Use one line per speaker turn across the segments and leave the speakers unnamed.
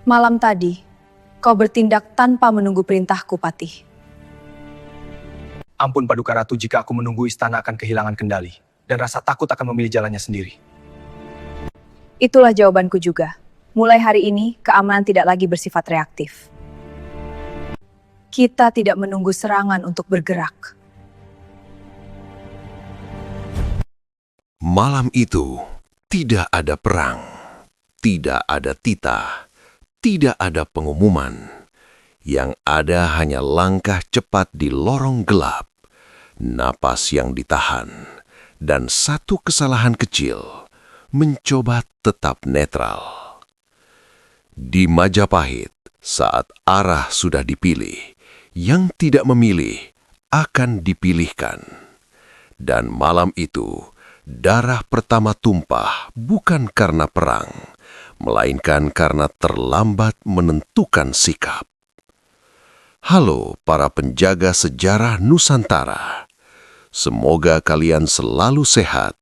Malam tadi, kau bertindak tanpa menunggu perintahku, Patih.
Ampun Paduka Ratu jika aku menunggu istana akan kehilangan kendali, dan rasa takut akan memilih jalannya sendiri.
Itulah jawabanku juga. Mulai hari ini, keamanan tidak lagi bersifat reaktif. Kita tidak menunggu serangan untuk bergerak.
Malam itu, tidak ada perang, tidak ada titah, tidak ada pengumuman. Yang ada hanya langkah cepat di lorong gelap, napas yang ditahan, dan satu kesalahan kecil, mencoba tetap netral. Di Majapahit, saat arah sudah dipilih, yang tidak memilih akan dipilihkan. Dan malam itu, darah pertama tumpah bukan karena perang, melainkan karena terlambat menentukan sikap. Halo para penjaga sejarah Nusantara. Semoga kalian selalu sehat,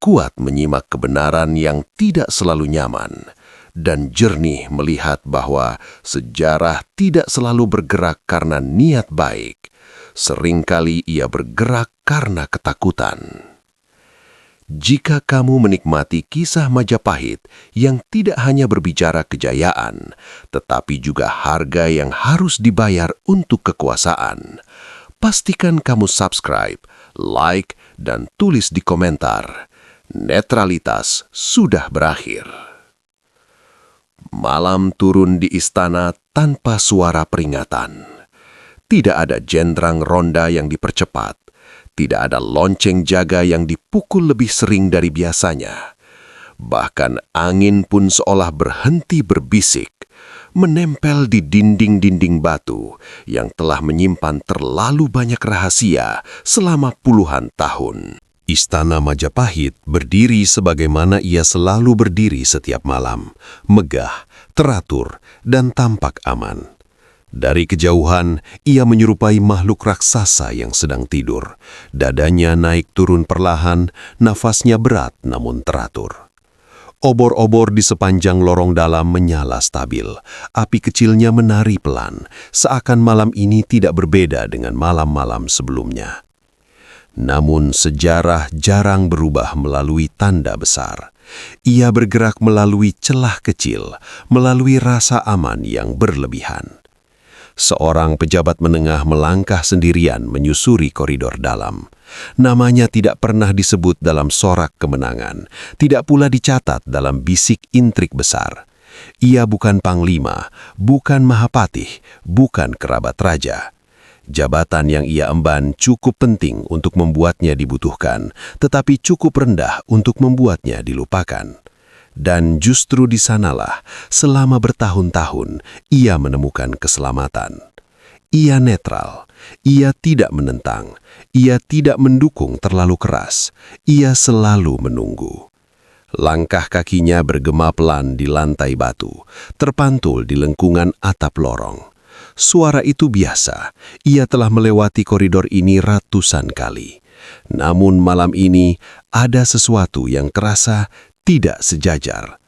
kuat menyimak kebenaran yang tidak selalu nyaman, dan jernih melihat bahwa sejarah tidak selalu bergerak karena niat baik. Seringkali ia bergerak karena ketakutan. Jika kamu menikmati kisah Majapahit yang tidak hanya berbicara kejayaan, tetapi juga harga yang harus dibayar untuk kekuasaan, pastikan kamu subscribe, like, dan tulis di komentar. Netralitas sudah berakhir. Malam turun di istana tanpa suara peringatan. Tidak ada jendrang ronda yang dipercepat. Tidak ada lonceng jaga yang dipukul lebih sering dari biasanya. Bahkan angin pun seolah berhenti berbisik, menempel di dinding-dinding batu yang telah menyimpan terlalu banyak rahasia selama puluhan tahun. Istana Majapahit berdiri sebagaimana ia selalu berdiri setiap malam, megah, teratur, dan tampak aman. Dari kejauhan, ia menyerupai makhluk raksasa yang sedang tidur. Dadanya naik turun perlahan, nafasnya berat namun teratur. Obor-obor di sepanjang lorong dalam menyala stabil. Api kecilnya menari pelan, seakan malam ini tidak berbeda dengan malam-malam sebelumnya. Namun sejarah jarang berubah melalui tanda besar. Ia bergerak melalui celah kecil, melalui rasa aman yang berlebihan. Seorang pejabat menengah melangkah sendirian menyusuri koridor dalam. Namanya tidak pernah disebut dalam sorak kemenangan, tidak pula dicatat dalam bisik intrik besar. Ia bukan panglima, bukan mahapatih, bukan kerabat raja. Jabatan yang ia emban cukup penting untuk membuatnya dibutuhkan, tetapi cukup rendah untuk membuatnya dilupakan. Dan justru di sanalah, selama bertahun-tahun, ia menemukan keselamatan. Ia netral, ia tidak menentang, ia tidak mendukung terlalu keras, ia selalu menunggu. Langkah kakinya bergema pelan di lantai batu, terpantul di lengkungan atap lorong. Suara itu biasa, ia telah melewati koridor ini ratusan kali. Namun malam ini, ada sesuatu yang terasa tidak sejajar.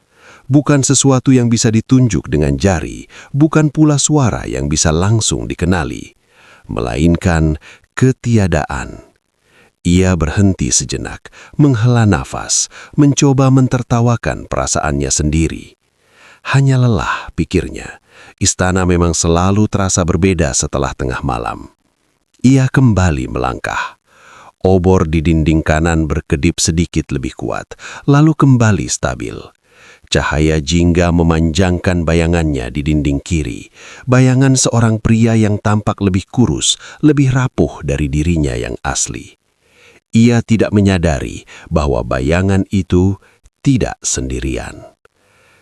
Bukan sesuatu yang bisa ditunjuk dengan jari, bukan pula suara yang bisa langsung dikenali, melainkan ketiadaan. Ia berhenti sejenak, menghela nafas, mencoba mentertawakan perasaannya sendiri. Hanya lelah, pikirnya. Istana memang selalu terasa berbeda setelah tengah malam. Ia kembali melangkah. Obor di dinding kanan berkedip sedikit lebih kuat, lalu kembali stabil. Cahaya jingga memanjangkan bayangannya di dinding kiri, bayangan seorang pria yang tampak lebih kurus, lebih rapuh dari dirinya yang asli. Ia tidak menyadari bahwa bayangan itu tidak sendirian.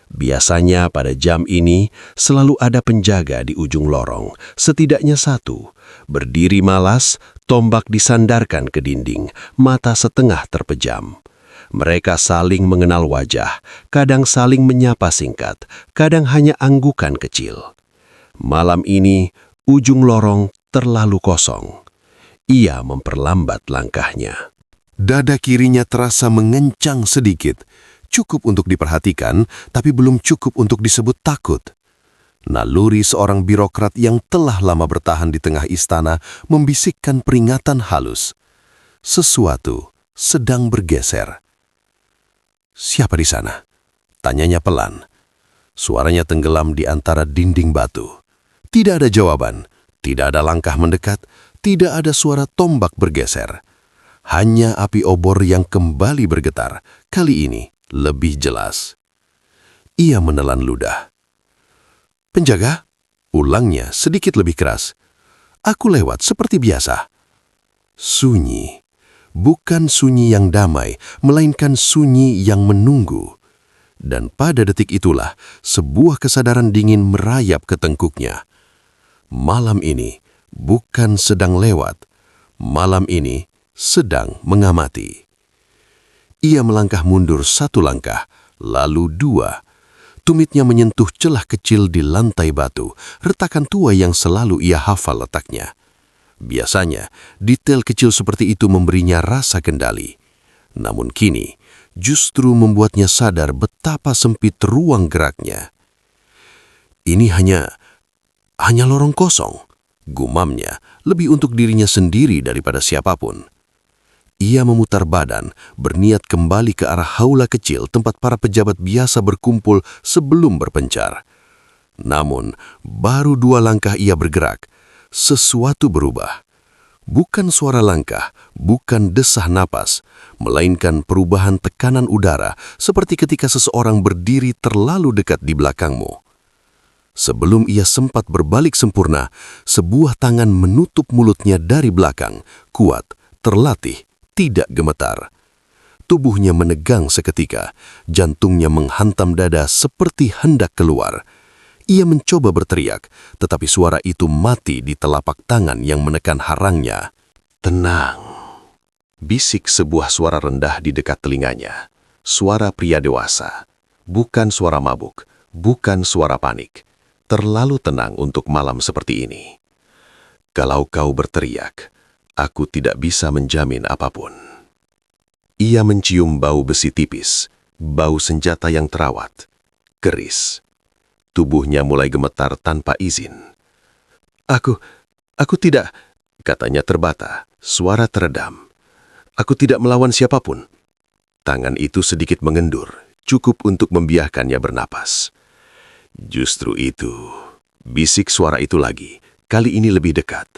Biasanya pada jam ini selalu ada penjaga di ujung lorong, setidaknya satu, berdiri malas, tombak disandarkan ke dinding, mata setengah terpejam. Mereka saling mengenal wajah, kadang saling menyapa singkat, kadang hanya anggukan kecil. Malam ini, ujung lorong terlalu kosong. Ia memperlambat langkahnya. Dada kirinya terasa mengencang sedikit. Cukup untuk diperhatikan, tapi belum cukup untuk disebut takut. Naluri seorang birokrat yang telah lama bertahan di tengah istana membisikkan peringatan halus. Sesuatu sedang bergeser. "Siapa di sana?" tanyanya pelan. Suaranya tenggelam di antara dinding batu. Tidak ada jawaban, tidak ada langkah mendekat, tidak ada suara tombak bergeser. Hanya api obor yang kembali bergetar, kali ini lebih jelas. Ia menelan ludah. "Penjaga?" ulangnya sedikit lebih keras. "Aku lewat seperti biasa." Sunyi. Bukan sunyi yang damai, melainkan sunyi yang menunggu. Dan pada detik itulah, sebuah kesadaran dingin merayap ke tengkuknya. Malam ini bukan sedang lewat. Malam ini sedang mengamati. Ia melangkah mundur 1 langkah, lalu 2. Tumitnya menyentuh celah kecil di lantai batu, retakan tua yang selalu ia hafal letaknya. Biasanya, detail kecil seperti itu memberinya rasa kendali. Namun kini, justru membuatnya sadar betapa sempit ruang geraknya. "Ini hanya lorong kosong," gumamnya, lebih untuk dirinya sendiri daripada siapapun. Ia memutar badan, berniat kembali ke arah haula kecil tempat para pejabat biasa berkumpul sebelum berpencar. Namun, baru 2 langkah ia bergerak, sesuatu berubah. Bukan suara langkah, bukan desah napas, melainkan perubahan tekanan udara seperti ketika seseorang berdiri terlalu dekat di belakangmu. Sebelum ia sempat berbalik sempurna, sebuah tangan menutup mulutnya dari belakang, kuat, terlatih, tidak gemetar. Tubuhnya menegang seketika, jantungnya menghantam dada seperti hendak keluar. Ia mencoba berteriak, tetapi suara itu mati di telapak tangan yang menekan harangnya. "Tenang," bisik sebuah suara rendah di dekat telinganya. Suara pria dewasa. Bukan suara mabuk, bukan suara panik. Terlalu tenang untuk malam seperti ini. "Kalau kau berteriak, aku tidak bisa menjamin apapun." Ia mencium bau besi tipis, bau senjata yang terawat, keris. Tubuhnya mulai gemetar tanpa izin. Aku tidak," katanya terbata, suara teredam. "Aku tidak melawan siapapun." Tangan itu sedikit mengendur, cukup untuk membiarkannya bernapas. "Justru itu," bisik suara itu lagi, kali ini lebih dekat.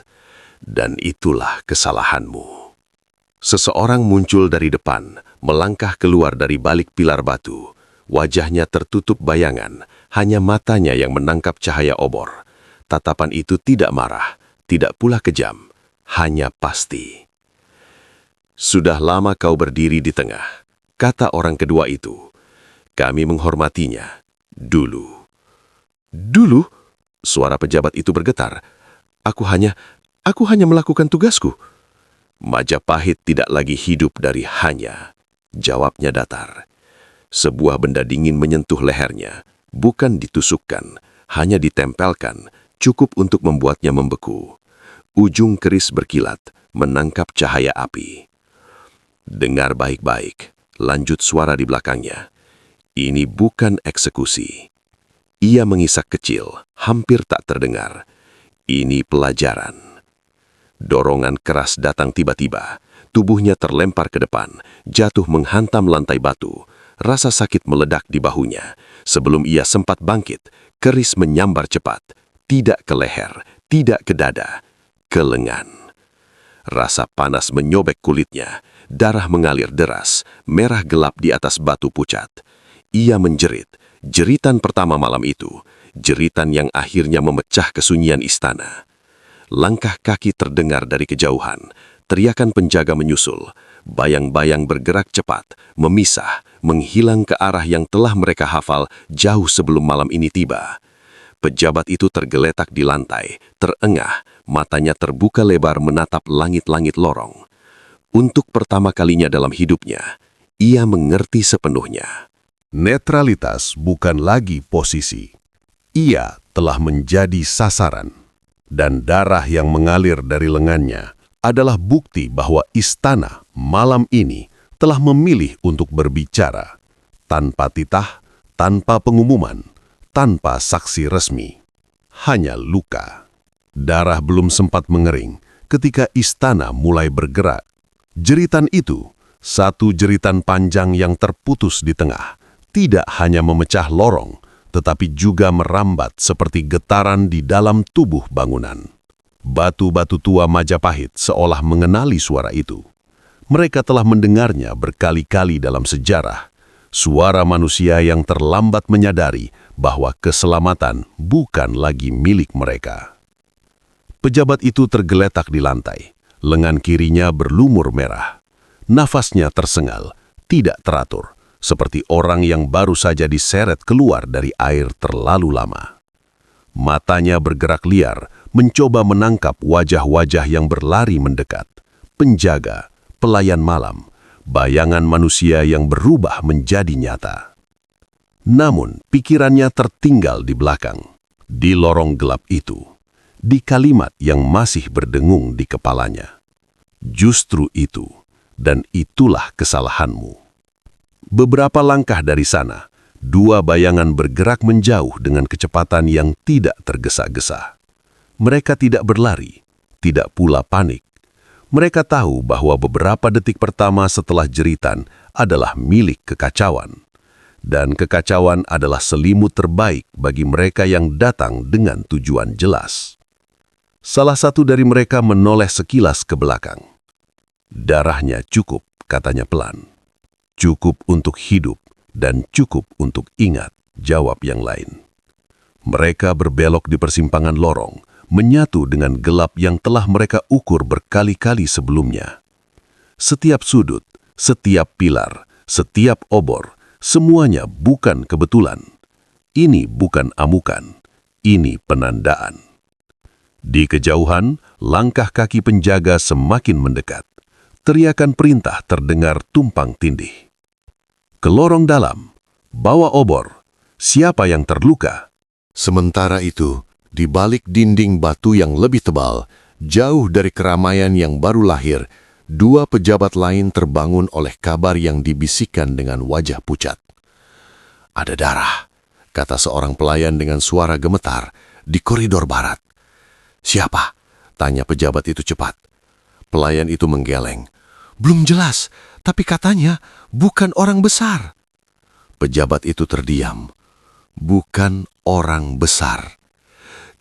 "Dan itulah kesalahanmu." Seseorang muncul dari depan, melangkah keluar dari balik pilar batu. Wajahnya tertutup bayangan, hanya matanya yang menangkap cahaya obor. Tatapan itu tidak marah, tidak pula kejam, hanya pasti. "Sudah lama kau berdiri di tengah," kata orang kedua itu. "Kami menghormatinya. Dulu." "Dulu?" Suara pejabat itu bergetar. Aku hanya melakukan tugasku." Majapahit tidak lagi hidup dari hanya. Jawabnya datar. Sebuah benda dingin menyentuh lehernya, bukan ditusukkan, hanya ditempelkan, cukup untuk membuatnya membeku. Ujung keris berkilat, menangkap cahaya api. "Dengar baik-baik," lanjut suara di belakangnya. "Ini bukan eksekusi." Ia mengisak kecil, hampir tak terdengar. "Ini pelajaran." Dorongan keras datang tiba-tiba. Tubuhnya terlempar ke depan, jatuh menghantam lantai batu. Rasa sakit meledak di bahunya. Sebelum ia sempat bangkit, keris menyambar cepat. Tidak ke leher, tidak ke dada, ke lengan. Rasa panas menyobek kulitnya. Darah mengalir deras, merah gelap di atas batu pucat. Ia menjerit, jeritan pertama malam itu. Jeritan yang akhirnya memecah kesunyian istana. Langkah kaki terdengar dari kejauhan. Teriakan penjaga menyusul. Bayang-bayang bergerak cepat, memisah, menghilang ke arah yang telah mereka hafal jauh sebelum malam ini tiba. Pejabat itu tergeletak di lantai, terengah, matanya terbuka lebar menatap langit-langit lorong. Untuk pertama kalinya dalam hidupnya, ia mengerti sepenuhnya. Netralitas bukan lagi posisi. Ia telah menjadi sasaran. Dan darah yang mengalir dari lengannya adalah bukti bahwa istana malam ini telah memilih untuk berbicara. Tanpa titah, tanpa pengumuman, tanpa saksi resmi. hanya luka. Darah belum sempat mengering ketika istana mulai bergerak. Jeritan itu, satu jeritan panjang yang terputus di tengah, tidak hanya memecah lorong, tetapi juga merambat seperti getaran di dalam tubuh bangunan. Batu-batu tua Majapahit seolah mengenali suara itu. Mereka telah mendengarnya berkali-kali dalam sejarah. Suara manusia yang terlambat menyadari bahwa keselamatan bukan lagi milik mereka. Pejabat itu tergeletak di lantai. Lengan kirinya berlumur merah. Nafasnya tersengal, tidak teratur, seperti orang yang baru saja diseret keluar dari air terlalu lama. Matanya bergerak liar, mencoba menangkap wajah-wajah yang berlari mendekat. Penjaga, pelayan malam, bayangan manusia yang berubah menjadi nyata. Namun, pikirannya tertinggal di belakang, di lorong gelap itu. Di kalimat yang masih berdengung di kepalanya. Justru itu, dan itulah kesalahanmu. Beberapa langkah dari sana, dua bayangan bergerak menjauh dengan kecepatan yang tidak tergesa-gesa. Mereka tidak berlari, tidak pula panik. Mereka tahu bahwa beberapa detik pertama setelah jeritan adalah milik kekacauan. Dan kekacauan adalah selimut terbaik bagi mereka yang datang dengan tujuan jelas. Salah satu dari mereka menoleh sekilas ke belakang. Darahnya cukup, katanya pelan. Cukup untuk hidup dan cukup untuk ingat, jawab yang lain. Mereka berbelok di persimpangan lorong, menyatu dengan gelap yang telah mereka ukur berkali-kali sebelumnya. Setiap sudut, setiap pilar, setiap obor, semuanya bukan kebetulan. Ini bukan amukan, ini penandaan. Di kejauhan, langkah kaki penjaga semakin mendekat. Teriakan perintah terdengar tumpang tindih. Ke lorong dalam, bawa obor. Siapa yang terluka?
Sementara itu, di balik dinding batu yang lebih tebal, jauh dari keramaian yang baru lahir, dua pejabat lain terbangun oleh kabar yang dibisikkan dengan wajah pucat. Ada darah, kata seorang pelayan dengan suara gemetar di koridor barat. Siapa? Tanya pejabat itu cepat. Pelayan itu menggeleng. Belum jelas, tapi katanya bukan orang besar. Pejabat itu terdiam. Bukan orang besar.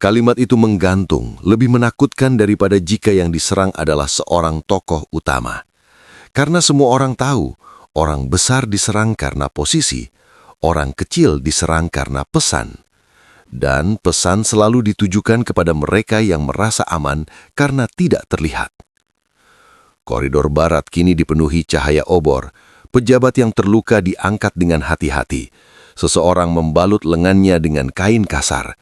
Kalimat itu menggantung, lebih menakutkan daripada jika yang diserang adalah seorang tokoh utama. Karena semua orang tahu, orang besar diserang karena posisi, orang kecil diserang karena pesan. Dan pesan selalu ditujukan kepada mereka yang merasa aman karena tidak terlihat. Koridor barat kini dipenuhi cahaya obor. Pejabat yang terluka diangkat dengan hati-hati. Seseorang membalut lengannya dengan kain kasar.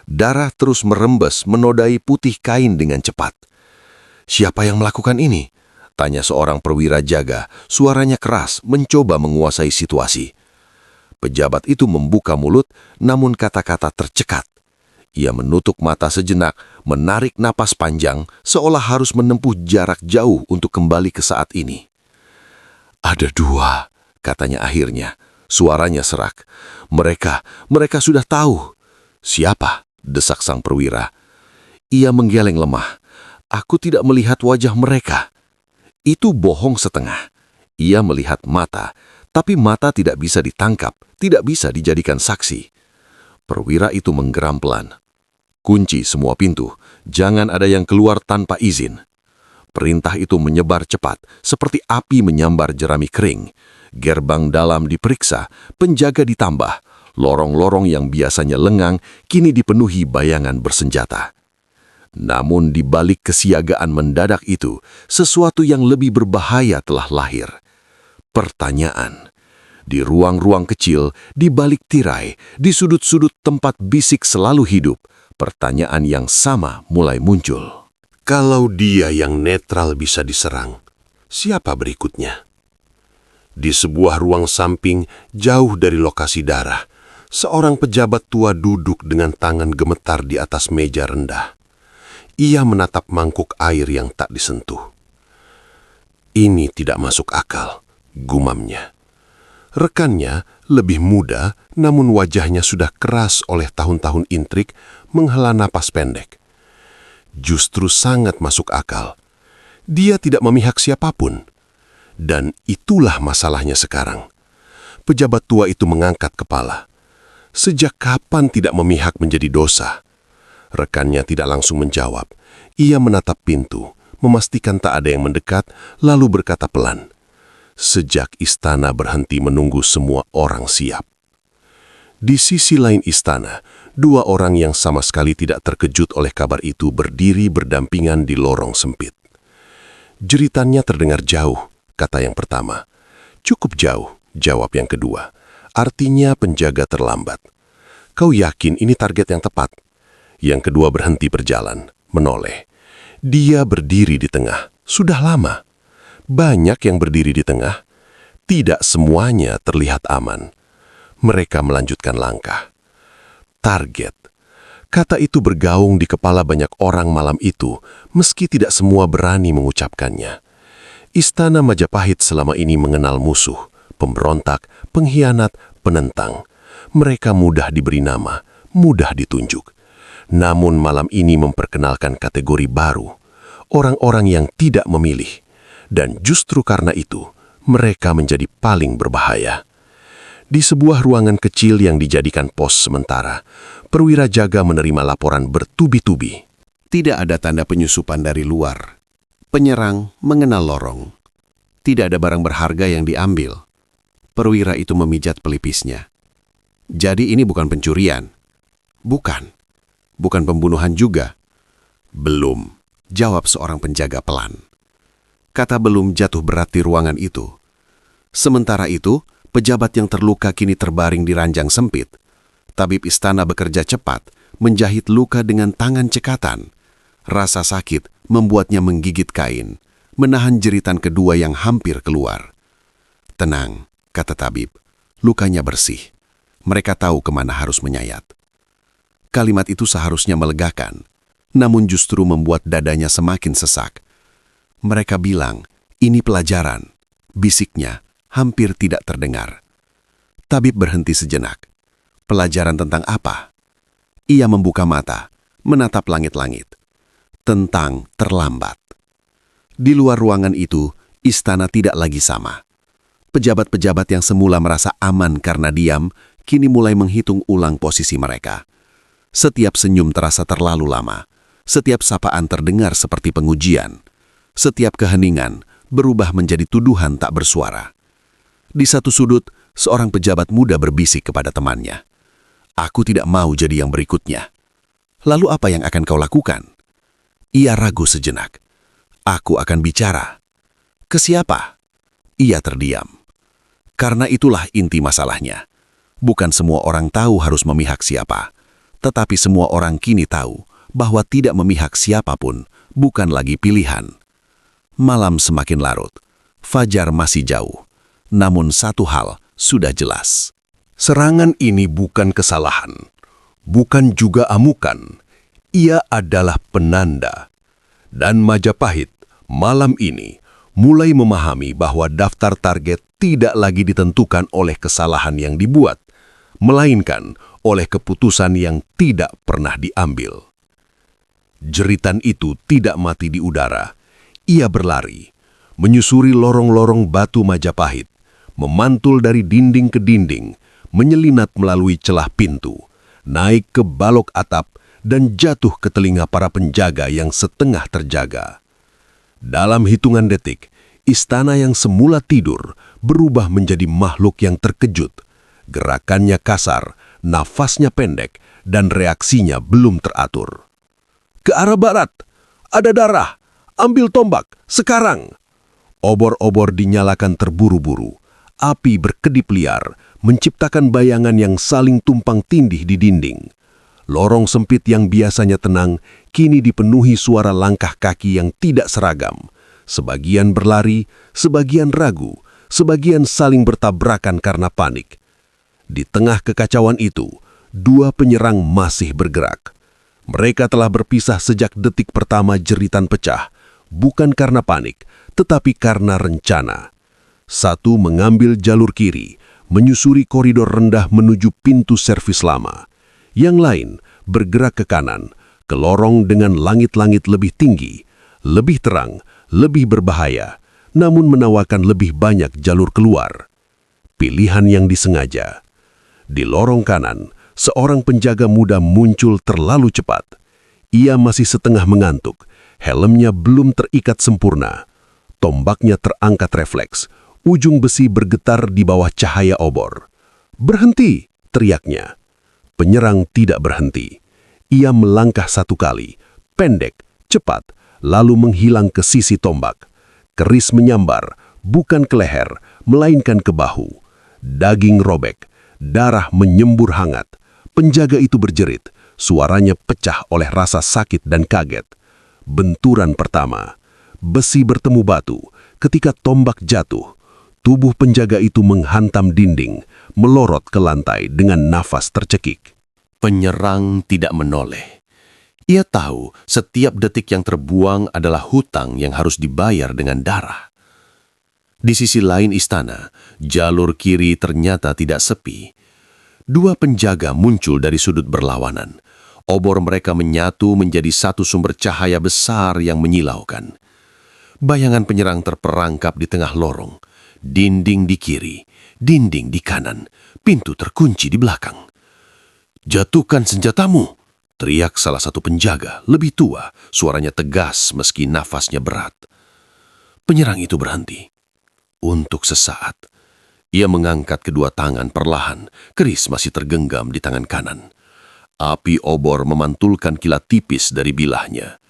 Darah terus merembes menodai putih kain dengan cepat. Siapa yang melakukan ini? Tanya seorang perwira jaga. Suaranya keras, mencoba menguasai situasi. Pejabat itu membuka mulut, namun kata-kata tercekat. Ia menutup mata sejenak, menarik napas panjang, seolah harus menempuh jarak jauh untuk kembali ke saat ini. Ada dua, katanya akhirnya. Suaranya serak. Mereka sudah tahu. Siapa? Desak sang perwira. Ia menggeleng lemah. Aku tidak melihat wajah mereka. Itu bohong setengah. Ia melihat mata, tapi mata tidak bisa ditangkap, tidak bisa dijadikan saksi. Perwira itu menggeram pelan. Kunci semua pintu, jangan ada yang keluar tanpa izin. Perintah itu menyebar cepat, seperti api menyambar jerami kering. Gerbang dalam diperiksa, penjaga ditambah. Lorong-lorong yang biasanya lengang, kini dipenuhi bayangan bersenjata. Namun di balik kesiagaan mendadak itu, sesuatu yang lebih berbahaya telah lahir. Pertanyaan. Di ruang-ruang kecil, di balik tirai, di sudut-sudut tempat bisik selalu hidup, pertanyaan yang sama mulai muncul. Kalau dia yang netral bisa diserang, siapa berikutnya? Di sebuah ruang samping, jauh dari lokasi darah, seorang pejabat tua duduk dengan tangan gemetar di atas meja rendah. Ia menatap mangkuk air yang tak disentuh. Ini tidak masuk akal, gumamnya. Rekannya, lebih muda, namun wajahnya sudah keras oleh tahun-tahun intrik, menghela napas pendek. Justru sangat masuk akal. Dia tidak memihak siapapun. Dan itulah masalahnya sekarang. Pejabat tua itu mengangkat kepala. Sejak kapan tidak memihak menjadi dosa? Rekannya tidak langsung menjawab. Ia menatap pintu, memastikan tak ada yang mendekat, lalu berkata pelan. Sejak istana berhenti menunggu semua orang siap. Di sisi lain istana, dua orang yang sama sekali tidak terkejut oleh kabar itu berdiri berdampingan di lorong sempit. Jeritannya terdengar jauh, kata yang pertama. Cukup jauh, jawab yang kedua. Artinya penjaga terlambat. Kau yakin ini target yang tepat? Yang kedua berhenti berjalan, menoleh. Dia berdiri di tengah, sudah lama. Banyak yang berdiri di tengah. Tidak semuanya terlihat aman. Mereka melanjutkan langkah. Target. Kata itu bergaung di kepala banyak orang malam itu, meski tidak semua berani mengucapkannya. Istana Majapahit selama ini mengenal musuh, pemberontak, pengkhianat, penentang. Mereka mudah diberi nama, mudah ditunjuk. Namun malam ini memperkenalkan kategori baru, orang-orang yang tidak memilih. Dan justru karena itu, mereka menjadi paling berbahaya. Di sebuah ruangan kecil yang dijadikan pos sementara, perwira jaga menerima laporan bertubi-tubi.
Tidak ada tanda penyusupan dari luar. Penyerang mengenal lorong. Tidak ada barang berharga yang diambil. Perwira itu memijat pelipisnya. Jadi ini bukan pencurian. Bukan. Bukan pembunuhan juga. Belum, jawab seorang penjaga pelan. Kata belum jatuh berat di ruangan itu. Sementara itu, pejabat yang terluka kini terbaring di ranjang sempit. Tabib istana bekerja cepat, menjahit luka dengan tangan cekatan. Rasa sakit membuatnya menggigit kain, menahan jeritan kedua yang hampir keluar. Tenang, kata tabib, lukanya bersih. Mereka tahu kemana harus menyayat. Kalimat itu seharusnya melegakan, namun justru membuat dadanya semakin sesak. Mereka bilang, ini pelajaran. Bisiknya hampir tidak terdengar. Tabib berhenti sejenak. Pelajaran tentang apa? Ia membuka mata, menatap langit-langit. Tentang terlambat. Di luar ruangan itu, istana tidak lagi sama. Pejabat-pejabat yang semula merasa aman karena diam, kini mulai menghitung ulang posisi mereka. Setiap senyum terasa terlalu lama. Setiap sapaan terdengar seperti pengujian. Setiap keheningan berubah menjadi tuduhan tak bersuara. Di satu sudut, seorang pejabat muda berbisik kepada temannya. Aku tidak mau jadi yang berikutnya. Lalu apa yang akan kau lakukan? Ia ragu sejenak. Aku akan bicara. Ke siapa? Ia terdiam. Karena itulah inti masalahnya. Bukan semua orang tahu harus memihak siapa. Tetapi semua orang kini tahu bahwa tidak memihak siapapun bukan lagi pilihan. Malam semakin larut, fajar masih jauh, namun satu hal sudah jelas. Serangan ini bukan kesalahan, bukan juga amukan. Ia adalah penanda. Dan Majapahit malam ini mulai memahami bahwa daftar target tidak lagi ditentukan oleh kesalahan yang dibuat, melainkan oleh keputusan yang tidak pernah diambil. Jeritan itu tidak mati di udara. Ia berlari, menyusuri lorong-lorong batu Majapahit, memantul dari dinding ke dinding, menyelinap melalui celah pintu, naik ke balok atap, dan jatuh ke telinga para penjaga yang setengah terjaga. Dalam hitungan detik, istana yang semula tidur berubah menjadi makhluk yang terkejut. Gerakannya kasar, nafasnya pendek, dan reaksinya belum teratur. Ke arah barat, ada darah. Ambil tombak, sekarang! Obor-obor dinyalakan terburu-buru. Api berkedip liar, menciptakan bayangan yang saling tumpang tindih di dinding. Lorong sempit yang biasanya tenang, kini dipenuhi suara langkah kaki yang tidak seragam. Sebagian berlari, sebagian ragu, sebagian saling bertabrakan karena panik. Di tengah kekacauan itu, dua penyerang masih bergerak. Mereka telah berpisah sejak detik pertama jeritan pecah. Bukan karena panik, tetapi karena rencana. Satu mengambil jalur kiri, menyusuri koridor rendah menuju pintu servis lama. Yang lain bergerak ke kanan, ke lorong dengan langit-langit lebih tinggi, lebih terang, lebih berbahaya, namun menawarkan lebih banyak jalur keluar. Pilihan yang disengaja. Di lorong kanan, seorang penjaga muda muncul terlalu cepat. Ia masih setengah mengantuk, helmnya belum terikat sempurna. Tombaknya terangkat refleks, ujung besi bergetar di bawah cahaya obor. "Berhenti!" teriaknya. Penyerang tidak berhenti. Ia melangkah satu kali, pendek, cepat, lalu menghilang ke sisi tombak. Keris menyambar, bukan ke leher, melainkan ke bahu. Daging robek, darah menyembur hangat. Penjaga itu berjerit, suaranya pecah oleh rasa sakit dan kaget. Benturan pertama, besi bertemu batu. Ketika tombak jatuh, tubuh penjaga itu menghantam dinding, melorot ke lantai dengan nafas tercekik.
Penyerang tidak menoleh. Ia tahu setiap detik yang terbuang adalah hutang yang harus dibayar dengan darah. Di sisi lain istana, jalur kiri ternyata tidak sepi. Dua penjaga muncul dari sudut berlawanan. Obor mereka menyatu menjadi satu sumber cahaya besar yang menyilaukan. Bayangan penyerang terperangkap di tengah lorong. Dinding di kiri, dinding di kanan, pintu terkunci di belakang. "Jatuhkan senjatamu!" teriak salah satu penjaga, lebih tua, suaranya tegas meski nafasnya berat. Penyerang itu berhenti. Untuk sesaat, ia mengangkat kedua tangan perlahan, keris masih tergenggam di tangan kanan. Api obor memantulkan kilat tipis dari bilahnya.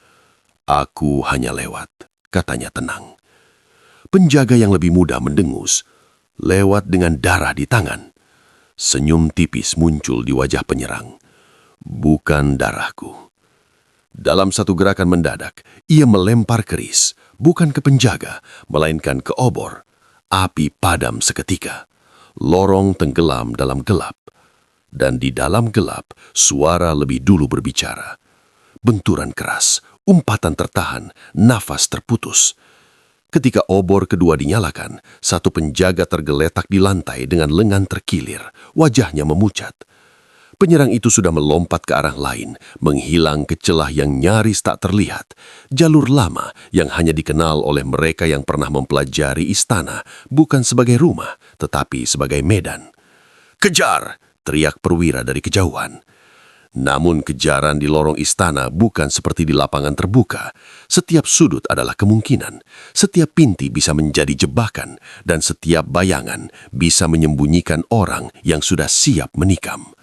"Aku hanya lewat," katanya tenang. Penjaga yang lebih muda mendengus, lewat dengan darah di tangan. Senyum tipis muncul di wajah penyerang. "Bukan darahku." Dalam satu gerakan mendadak, ia melempar keris, bukan ke penjaga, melainkan ke obor. Api padam seketika. Lorong tenggelam dalam gelap. Dan di dalam gelap, suara lebih dulu berbicara. Benturan keras, umpatan tertahan, nafas terputus. Ketika obor kedua dinyalakan, satu penjaga tergeletak di lantai dengan lengan terkilir, wajahnya memucat. Penyerang itu sudah melompat ke arah lain, menghilang ke celah yang nyaris tak terlihat. Jalur lama yang hanya dikenal oleh mereka yang pernah mempelajari istana, bukan sebagai rumah, tetapi sebagai medan. "Kejar!" teriak perwira dari kejauhan. Namun kejaran di lorong istana bukan seperti di lapangan terbuka. Setiap sudut adalah kemungkinan. Setiap pintu bisa menjadi jebakan, dan setiap bayangan bisa menyembunyikan orang yang sudah siap menikam.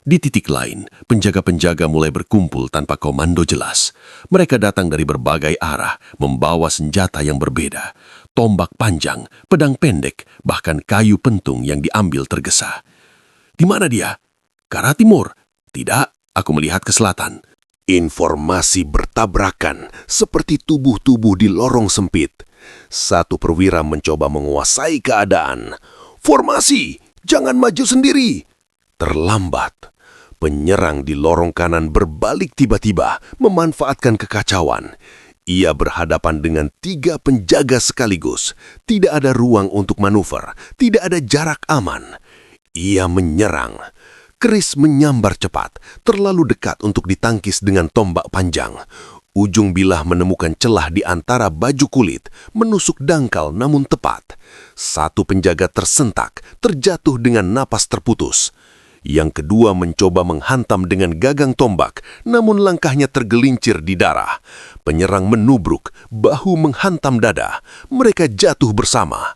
Di titik lain, penjaga-penjaga mulai berkumpul tanpa komando jelas. Mereka datang dari berbagai arah, membawa senjata yang berbeda. Tombak panjang, pedang pendek, bahkan kayu pentung yang diambil tergesa. "Di mana dia?" "Ke arah timur." "Tidak, aku melihat ke selatan."
Informasi bertabrakan seperti tubuh-tubuh di lorong sempit. Satu perwira mencoba menguasai keadaan. "Formasi! Jangan maju sendiri!" Terlambat. Penyerang di lorong kanan berbalik tiba-tiba, memanfaatkan kekacauan. Ia berhadapan dengan 3 penjaga sekaligus. Tidak ada ruang untuk manuver, tidak ada jarak aman. Ia menyerang. Keris menyambar cepat, terlalu dekat untuk ditangkis dengan tombak panjang. Ujung bilah menemukan celah di antara baju kulit, menusuk dangkal namun tepat. Satu penjaga tersentak, terjatuh dengan napas terputus. Yang kedua mencoba menghantam dengan gagang tombak, namun langkahnya tergelincir di darah. Penyerang menubruk, bahu menghantam dada. Mereka jatuh bersama.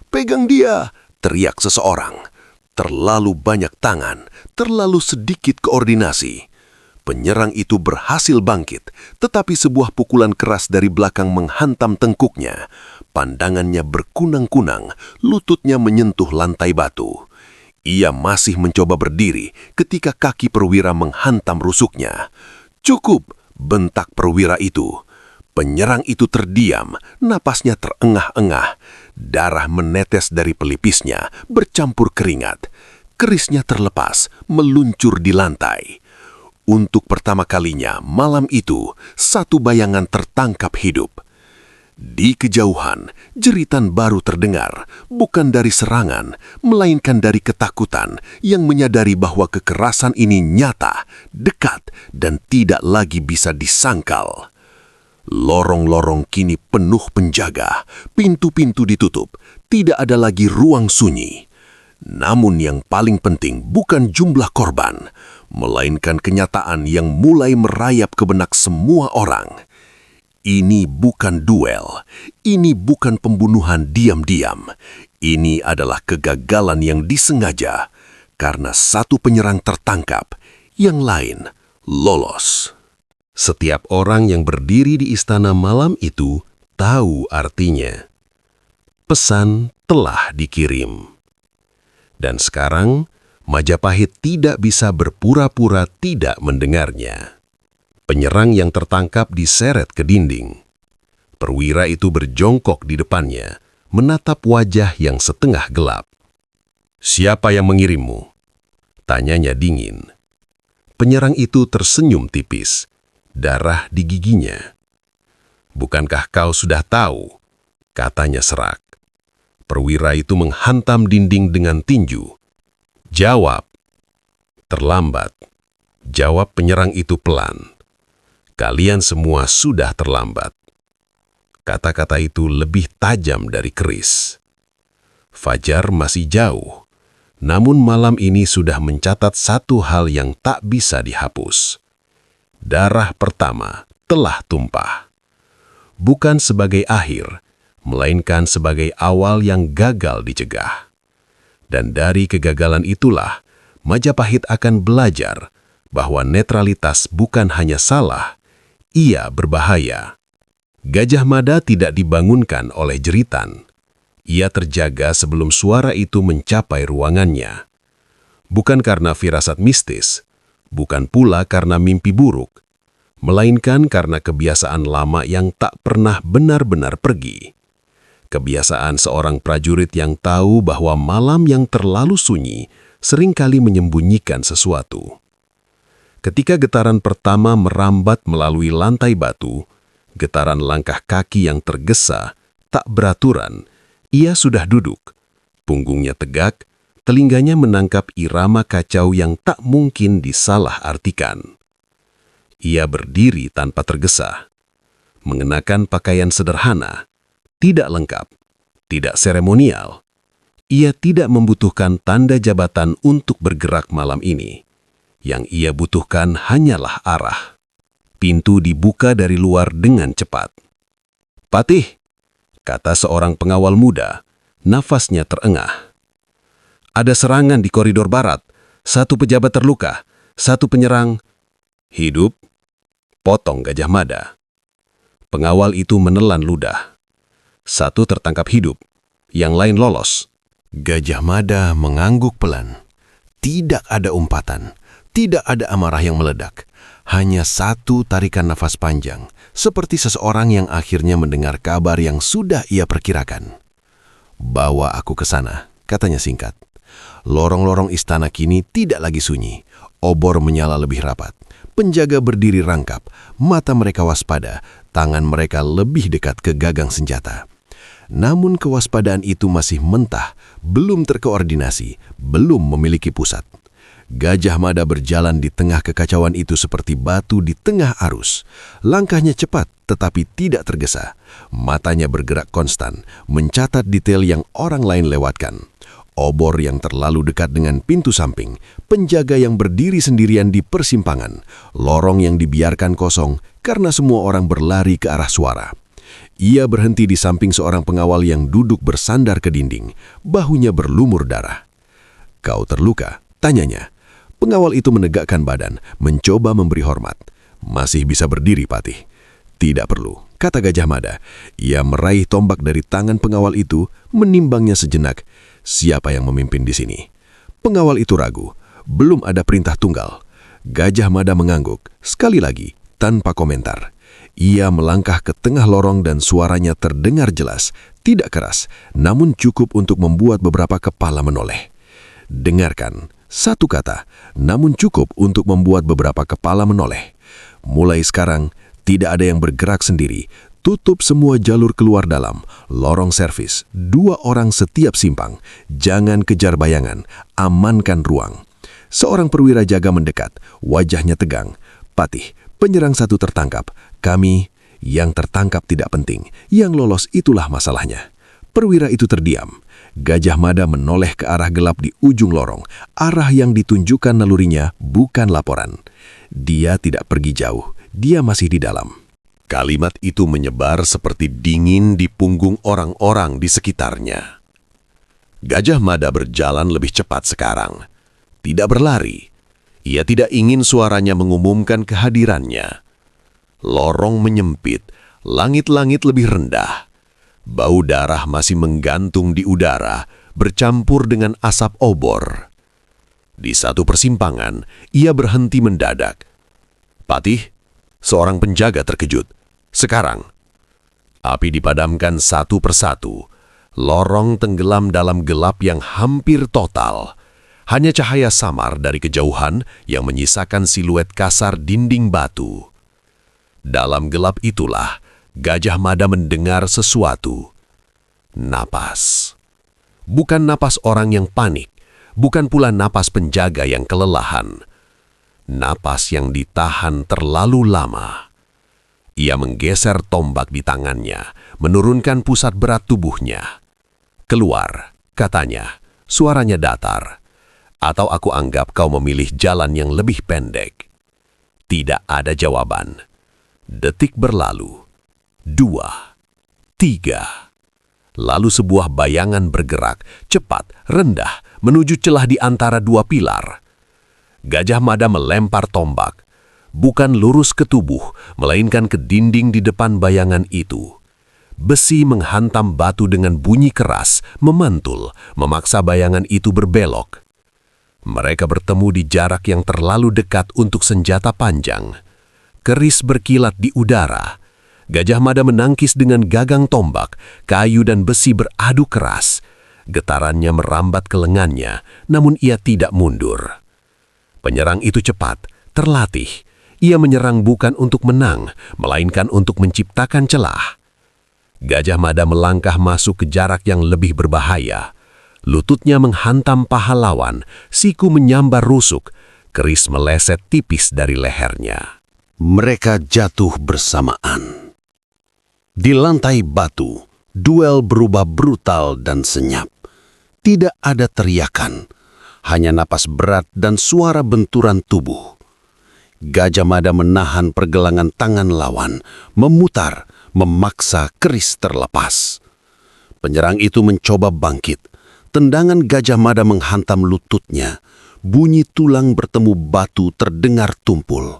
"Pegang dia!" teriak seseorang. Terlalu banyak tangan, terlalu sedikit koordinasi. Penyerang itu berhasil bangkit, tetapi sebuah pukulan keras dari belakang menghantam tengkuknya. Pandangannya berkunang-kunang, lututnya menyentuh lantai batu. Ia masih mencoba berdiri ketika kaki perwira menghantam rusuknya. "Cukup!" bentak perwira itu. Penyerang itu terdiam, napasnya terengah-engah. Darah menetes dari pelipisnya, bercampur keringat. Kerisnya terlepas, meluncur di lantai. Untuk pertama kalinya malam itu, satu bayangan tertangkap hidup. Di kejauhan, jeritan baru terdengar, bukan dari serangan, melainkan dari ketakutan yang menyadari bahwa kekerasan ini nyata, dekat, dan tidak lagi bisa disangkal. Lorong-lorong kini penuh penjaga, pintu-pintu ditutup, tidak ada lagi ruang sunyi. Namun yang paling penting bukan jumlah korban, melainkan kenyataan yang mulai merayap ke benak semua orang. Ini bukan duel, ini bukan pembunuhan diam-diam. Ini adalah kegagalan yang disengaja, karena satu penyerang tertangkap, yang lain lolos. Setiap orang yang berdiri di istana malam itu tahu artinya. Pesan telah dikirim. Dan sekarang, Majapahit tidak bisa berpura-pura tidak mendengarnya. Penyerang yang tertangkap diseret ke dinding. Perwira itu berjongkok di depannya, menatap wajah yang setengah gelap. "Siapa yang mengirimmu?" tanyanya dingin. Penyerang itu tersenyum tipis, darah di giginya. "Bukankah kau sudah tahu?" katanya serak. Perwira itu menghantam dinding dengan tinju. "Jawab." "Terlambat," jawab penyerang itu pelan. "Kalian semua sudah terlambat." Kata-kata itu lebih tajam dari keris. Fajar masih jauh, namun malam ini sudah mencatat satu hal yang tak bisa dihapus. Darah pertama telah tumpah. Bukan sebagai akhir, melainkan sebagai awal yang gagal dicegah. Dan dari kegagalan itulah, Majapahit akan belajar bahwa netralitas bukan hanya salah, ia berbahaya. Gajah Mada tidak dibangunkan oleh jeritan. Ia terjaga sebelum suara itu mencapai ruangannya. Bukan karena firasat mistis, bukan pula karena mimpi buruk, melainkan karena kebiasaan lama yang tak pernah benar-benar pergi. Kebiasaan seorang prajurit yang tahu bahwa malam yang terlalu sunyi seringkali menyembunyikan sesuatu. Ketika getaran pertama merambat melalui lantai batu, getaran langkah kaki yang tergesa, tak beraturan, ia sudah duduk. Punggungnya tegak, telinganya menangkap irama kacau yang tak mungkin disalah-artikan. Ia berdiri tanpa tergesa, mengenakan pakaian sederhana, tidak lengkap, tidak seremonial. Ia tidak membutuhkan tanda jabatan untuk bergerak malam ini. Yang ia butuhkan hanyalah arah. Pintu dibuka dari luar dengan cepat. "Patih," kata seorang pengawal muda, nafasnya terengah. "Ada serangan di koridor barat. Satu pejabat terluka, satu penyerang." "Hidup?" potong Gajah Mada. Pengawal itu menelan ludah. "Satu tertangkap hidup, yang lain lolos." Gajah Mada mengangguk pelan. Tidak ada umpatan. Tidak ada amarah yang meledak, hanya satu tarikan nafas panjang, seperti seseorang yang akhirnya mendengar kabar yang sudah ia perkirakan. "Bawa aku ke sana," katanya singkat. Lorong-lorong istana kini tidak lagi sunyi, obor menyala lebih rapat. Penjaga berdiri rangkap, mata mereka waspada, tangan mereka lebih dekat ke gagang senjata. Namun kewaspadaan itu masih mentah, belum terkoordinasi, belum memiliki pusat. Gajah Mada berjalan di tengah kekacauan itu seperti batu di tengah arus. Langkahnya cepat tetapi tidak tergesa. Matanya bergerak konstan, mencatat detail yang orang lain lewatkan. Obor yang terlalu dekat dengan pintu samping, penjaga yang berdiri sendirian di persimpangan, lorong yang dibiarkan kosong karena semua orang berlari ke arah suara. Ia berhenti di samping seorang pengawal yang duduk bersandar ke dinding, bahunya berlumur darah. "Kau terluka?" tanyanya. Pengawal itu menegakkan badan, mencoba memberi hormat. "Masih bisa berdiri, Patih." "Tidak perlu," kata Gajah Mada. Ia meraih tombak dari tangan pengawal itu, menimbangnya sejenak. Siapa yang memimpin di sini? Pengawal itu ragu. Belum ada perintah tunggal. Gajah Mada mengangguk, sekali lagi, tanpa komentar. Ia melangkah ke tengah lorong dan suaranya terdengar jelas, tidak keras, namun cukup untuk membuat beberapa kepala menoleh. "Dengarkan." Satu kata, namun cukup untuk membuat beberapa kepala menoleh. Mulai sekarang, tidak ada yang bergerak sendiri. Tutup semua jalur keluar dalam, lorong servis, 2 orang setiap simpang. Jangan kejar bayangan, amankan ruang. Seorang perwira jaga mendekat, wajahnya tegang. Patih, penyerang 1 tertangkap. Kami, yang tertangkap tidak penting. Yang lolos itulah masalahnya. Perwira itu terdiam. Gajah Mada menoleh ke arah gelap di ujung lorong. Arah yang ditunjukkan nalurinya bukan laporan. Dia tidak pergi jauh. Dia masih di dalam.
Kalimat itu menyebar seperti dingin di punggung orang-orang di sekitarnya. Gajah Mada berjalan lebih cepat sekarang. Tidak berlari. Ia tidak ingin suaranya mengumumkan kehadirannya. Lorong menyempit, langit-langit lebih rendah. Bau darah masih menggantung di udara, bercampur dengan asap obor. Di satu persimpangan, ia berhenti mendadak. Patih, seorang penjaga terkejut. Sekarang, api dipadamkan satu persatu. Lorong tenggelam dalam gelap yang hampir total. Hanya cahaya samar dari kejauhan yang menyisakan siluet kasar dinding batu. Dalam gelap itulah, Gajah Mada mendengar sesuatu. Napas. Bukan napas orang yang panik, bukan pula napas penjaga yang kelelahan. Napas yang ditahan terlalu lama. Ia menggeser tombak di tangannya, menurunkan pusat berat tubuhnya. Keluar, katanya, suaranya datar. Atau aku anggap kau memilih jalan yang lebih pendek. Tidak ada jawaban. Detik berlalu. 2, 3. Lalu sebuah bayangan bergerak, cepat, rendah, menuju celah di antara 2 pilar. Gajah Mada melempar tombak, bukan lurus ke tubuh, melainkan ke dinding di depan bayangan itu. Besi menghantam batu dengan bunyi keras, memantul, memaksa bayangan itu berbelok. Mereka bertemu di jarak yang terlalu dekat untuk senjata panjang. Keris berkilat di udara. Gajah Mada menangkis dengan gagang tombak, kayu dan besi beradu keras. Getarannya merambat ke lengannya, namun ia tidak mundur. Penyerang itu cepat, terlatih. Ia menyerang bukan untuk menang, melainkan untuk menciptakan celah. Gajah Mada melangkah masuk ke jarak yang lebih berbahaya. Lututnya menghantam paha lawan, siku menyambar rusuk, keris meleset tipis dari lehernya.
Mereka jatuh bersamaan. Di lantai batu, duel berubah brutal dan senyap. Tidak ada teriakan, hanya napas berat dan suara benturan tubuh. Gajah Mada menahan pergelangan tangan lawan, memutar, memaksa keris terlepas. Penyerang itu mencoba bangkit. Tendangan Gajah Mada menghantam lututnya. Bunyi tulang bertemu batu terdengar tumpul.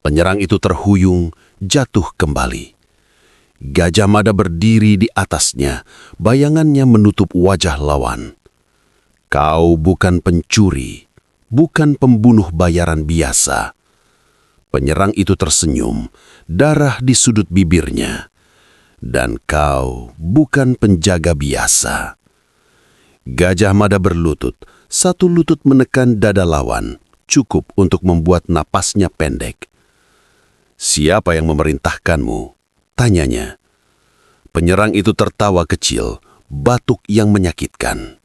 Penyerang itu terhuyung, jatuh kembali. Gajah Mada berdiri di atasnya, bayangannya menutup wajah lawan. Kau bukan pencuri, bukan pembunuh bayaran biasa. Penyerang itu tersenyum, darah di sudut bibirnya. Dan kau bukan penjaga biasa. Gajah Mada berlutut, satu lutut menekan dada lawan, cukup untuk membuat napasnya pendek. Siapa yang memerintahkanmu? Tanyanya. Penyerang itu tertawa kecil, batuk yang menyakitkan.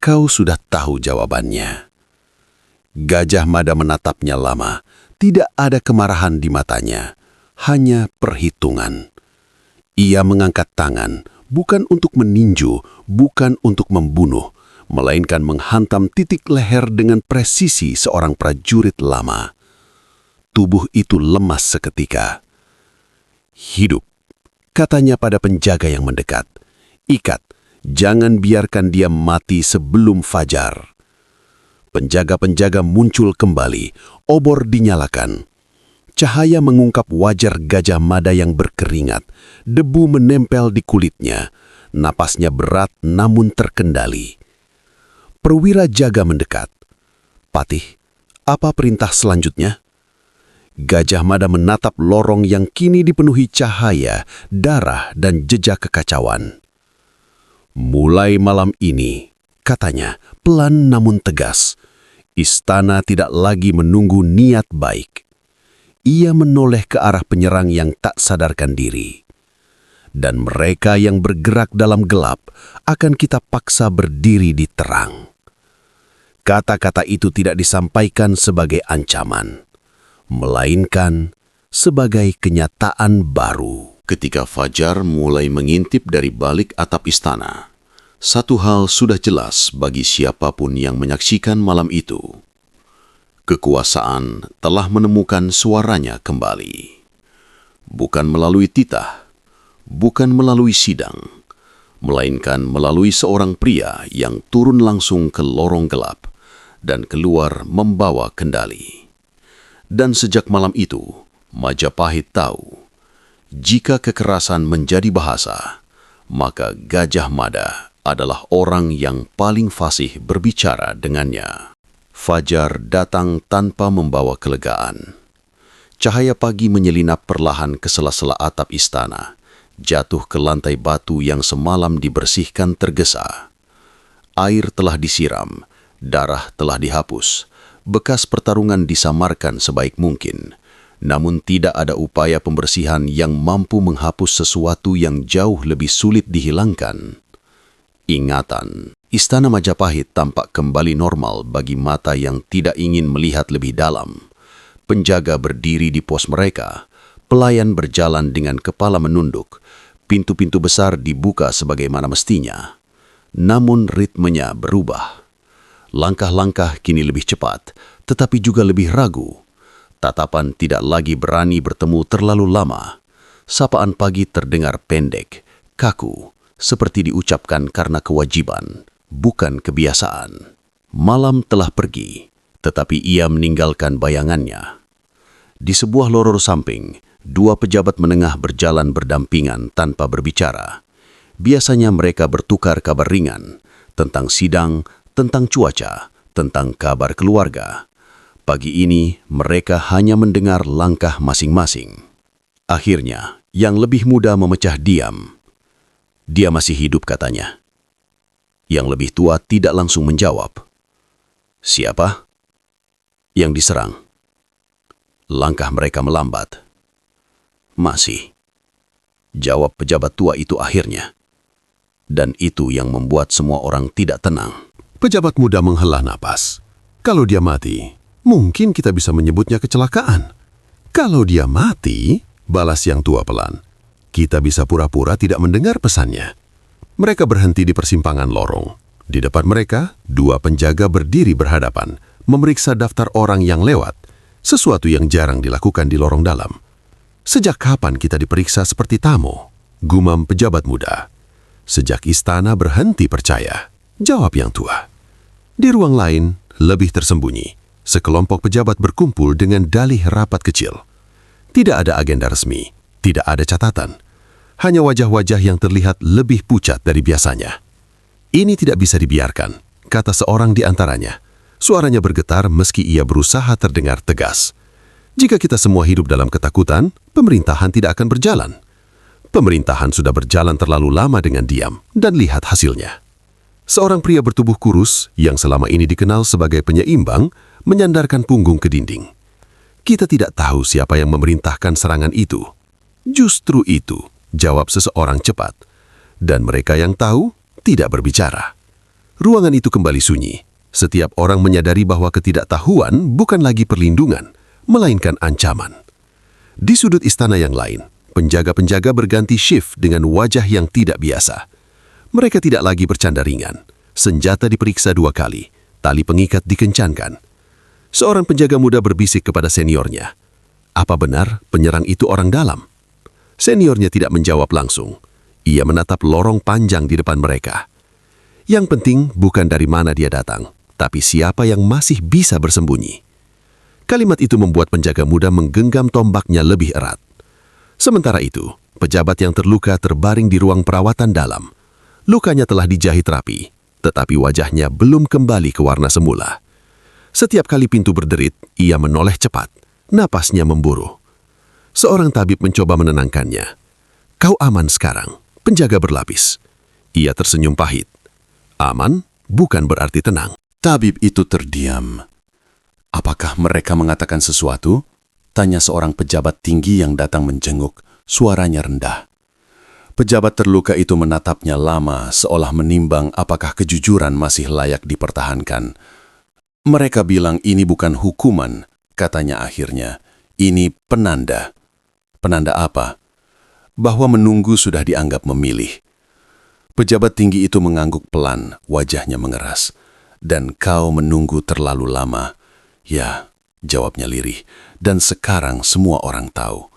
Kau sudah tahu jawabannya. Gajah Mada menatapnya lama, tidak ada kemarahan di matanya, hanya perhitungan. Ia mengangkat tangan, bukan untuk meninju, bukan untuk membunuh, melainkan menghantam titik leher dengan presisi seorang prajurit lama. Tubuh itu lemas seketika. Hidup, katanya pada penjaga yang mendekat. Ikat, jangan biarkan dia mati sebelum fajar. Penjaga-penjaga muncul kembali, obor dinyalakan. Cahaya mengungkap wajar Gajah Mada yang berkeringat, debu menempel di kulitnya, napasnya berat namun terkendali. Perwira jaga mendekat. Patih, apa perintah selanjutnya? Gajah Mada menatap lorong yang kini dipenuhi cahaya, darah, dan jejak kekacauan. Mulai malam ini, katanya, pelan namun tegas, istana tidak lagi menunggu niat baik. ia menoleh ke arah penyerang yang tak sadarkan diri. Dan mereka yang bergerak dalam gelap akan kita paksa berdiri di terang. Kata-kata itu tidak disampaikan sebagai ancaman, melainkan sebagai kenyataan baru.
Ketika Fajar mulai mengintip dari balik atap istana, satu hal sudah jelas bagi siapapun yang menyaksikan malam itu. Kekuasaan telah menemukan suaranya kembali. Bukan melalui titah, bukan melalui sidang, melainkan melalui seorang pria yang turun langsung ke lorong gelap dan keluar membawa kendali. Dan sejak malam itu, Majapahit tahu, jika kekerasan menjadi bahasa, maka Gajah Mada adalah orang yang paling fasih berbicara dengannya. Fajar datang tanpa membawa kelegaan. Cahaya pagi menyelinap perlahan ke sela-sela atap istana, jatuh ke lantai batu yang semalam dibersihkan tergesa. Air telah disiram, darah telah dihapus, bekas pertarungan disamarkan sebaik mungkin. Namun tidak ada upaya pembersihan yang mampu menghapus sesuatu yang jauh lebih sulit dihilangkan. Ingatan. Istana Majapahit tampak kembali normal bagi mata yang tidak ingin melihat lebih dalam. Penjaga berdiri di pos mereka, pelayan berjalan dengan kepala menunduk, pintu-pintu besar dibuka sebagaimana mestinya. Namun ritmenya berubah. Langkah-langkah kini lebih cepat, tetapi juga lebih ragu. Tatapan tidak lagi berani bertemu terlalu lama. Sapaan pagi terdengar pendek, kaku, seperti diucapkan karena kewajiban, bukan kebiasaan. Malam telah pergi, tetapi ia meninggalkan bayangannya. Di sebuah lorong samping, dua pejabat menengah berjalan berdampingan tanpa berbicara. Biasanya mereka bertukar kabar ringan, tentang sidang, tentang cuaca, tentang kabar keluarga. Pagi ini, mereka hanya mendengar langkah masing-masing. Akhirnya, yang lebih muda memecah diam. Dia masih hidup, katanya. Yang lebih tua tidak langsung menjawab. Siapa? Yang diserang. Langkah mereka melambat. Masih. Jawab pejabat tua itu akhirnya. Dan itu yang membuat semua orang tidak tenang.
Pejabat muda menghela napas. Kalau dia mati, mungkin kita bisa menyebutnya kecelakaan. Kalau dia mati, balas yang tua pelan. Kita bisa pura-pura tidak mendengar pesannya. Mereka berhenti di persimpangan lorong. Di depan mereka, dua penjaga berdiri berhadapan, memeriksa daftar orang yang lewat, sesuatu yang jarang dilakukan di lorong dalam. Sejak kapan kita diperiksa seperti tamu? Gumam pejabat muda. Sejak istana berhenti percaya, jawab yang tua. Di ruang lain, lebih tersembunyi, sekelompok pejabat berkumpul dengan dalih rapat kecil. Tidak ada agenda resmi, tidak ada catatan. Hanya wajah-wajah yang terlihat lebih pucat dari biasanya. Ini tidak bisa dibiarkan, kata seorang di antaranya. Suaranya bergetar meski ia berusaha terdengar tegas. Jika kita semua hidup dalam ketakutan, pemerintahan tidak akan berjalan. Pemerintahan sudah berjalan terlalu lama dengan diam, dan lihat hasilnya. Seorang pria bertubuh kurus, yang selama ini dikenal sebagai penyeimbang, menyandarkan punggung ke dinding. Kita tidak tahu siapa yang memerintahkan serangan itu. Justru itu, jawab seseorang cepat. Dan mereka yang tahu, tidak berbicara. Ruangan itu kembali sunyi. Setiap orang menyadari bahwa ketidaktahuan bukan lagi perlindungan, melainkan ancaman. Di sudut istana yang lain, penjaga-penjaga berganti shift dengan wajah yang tidak biasa. Mereka tidak lagi bercanda ringan. Senjata diperiksa 2 kali, tali pengikat dikencangkan. Seorang penjaga muda berbisik kepada seniornya. Apa benar penyerang itu orang dalam? Seniornya tidak menjawab langsung. Ia menatap lorong panjang di depan mereka. Yang penting bukan dari mana dia datang, tapi siapa yang masih bisa bersembunyi. Kalimat itu membuat penjaga muda menggenggam tombaknya lebih erat. Sementara itu, pejabat yang terluka terbaring di ruang perawatan dalam. Lukanya telah dijahit rapi, tetapi wajahnya belum kembali ke warna semula. Setiap kali pintu berderit, ia menoleh cepat. Napasnya memburu. Seorang tabib mencoba menenangkannya. Kau aman sekarang, penjaga berlapis. Ia tersenyum pahit. Aman bukan berarti tenang.
Tabib itu terdiam. Apakah mereka mengatakan sesuatu? Tanya seorang pejabat tinggi yang datang menjenguk, suaranya rendah. Pejabat terluka itu menatapnya lama, seolah menimbang apakah kejujuran masih layak dipertahankan. Mereka bilang ini bukan hukuman, katanya akhirnya. Ini penanda. Penanda apa? Bahwa menunggu sudah dianggap memilih. Pejabat tinggi itu mengangguk pelan, wajahnya mengeras. Dan kau menunggu terlalu lama. Ya, jawabnya lirih. Dan sekarang semua orang tahu.